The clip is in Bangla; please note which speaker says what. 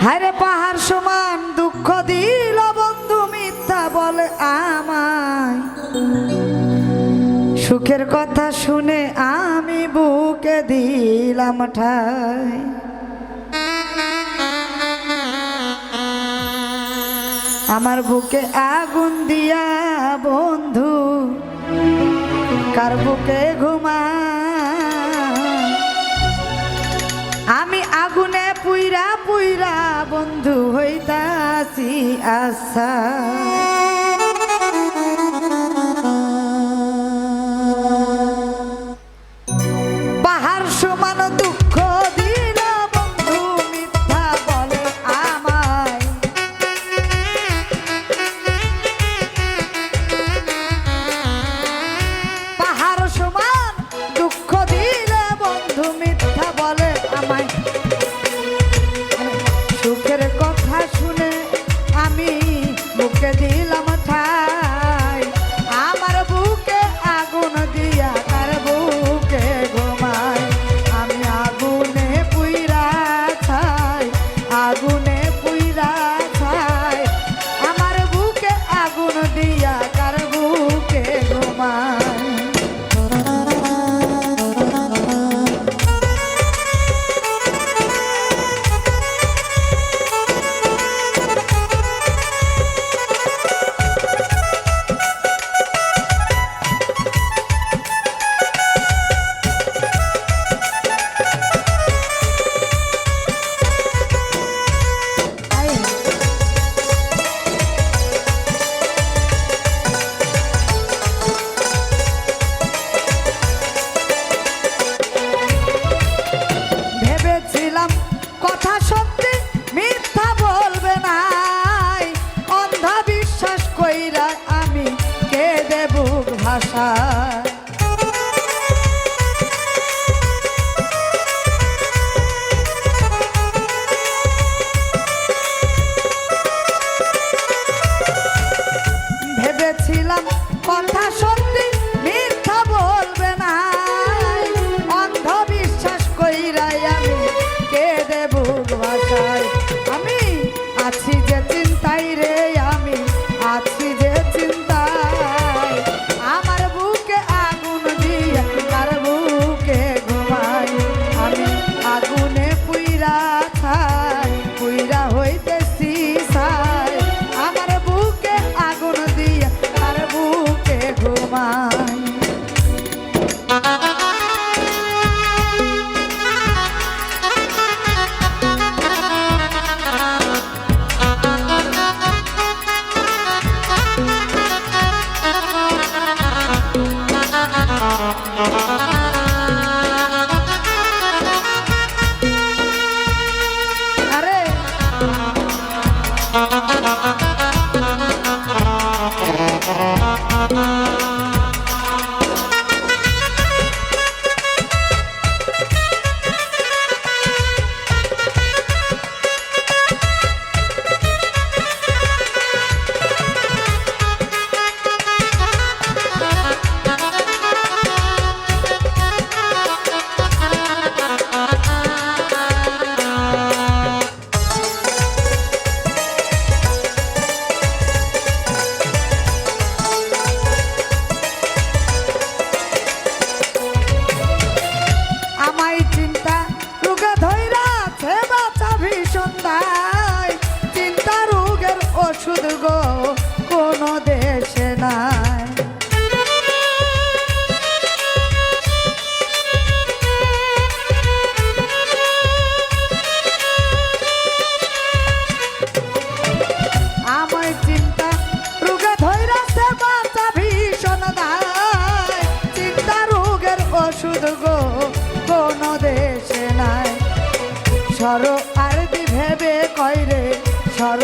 Speaker 1: হায়রে পাহাড় সমান দুঃখ দিল বন্ধু মিথ্যা বলে আমায়, সুখের কথা শুনে আমি বুকে দিলাম ঠাই। আমার বুকে আগুন দিয়া বন্ধু কার বুকে ঘুমায়, আমি আগুনে পুইরা পুইরা বন্ধু হইতাছি আশা। পাহাড় সমান দুঃখ দিল বন্ধু মিথ্যা বলে আমায়, পাহাড় সমান দুঃখ দিলে বন্ধু মিথ্যা বলে আমায়, সুখের কথা শুনে আমি বুকে দিলাম ঠাই। আমার বুকে আগুন দিয়া তার বুকে ঘুমায়, আমি আগুনে পুইরা ছাই, আগুনে পুইরা ছাই। আমার বুকে আগুন দিয়া তার বুকে ঘুমায়। কথা সত্যি মিথ্যা বলবে নাই, অন্ধবিশ্বাস কইরা আমি কে দেব ভাষা। ভেবেছিলাম কথা সত্যি মিথ্যা বলবে না, অন্ধবিশ্বাস কইরাই আমি কে দেব ভাষায়। আমি আছি যে চিন্তাই রে, আমি আছি যে চিন্তায়, আমার বুকে আগুন দিয়া তার বুকে ঘুমাই, আমি আগুনে পুইরা ছাই, পুইরা হইতেছি ছাই। আমার বুকে আগুন দিয়া তার বুকে ঘুমাই। চিন্তা রোগের ওষুধ গো কোনো দেশে নাই, আমায় চিন্তা রোগে ধইরাছে বাঁচা ভীষণ দায়, চিন্তা রোগের ওষুধ গো কোনো দেশে নাই। সর আর দি ভেবে কইরে সর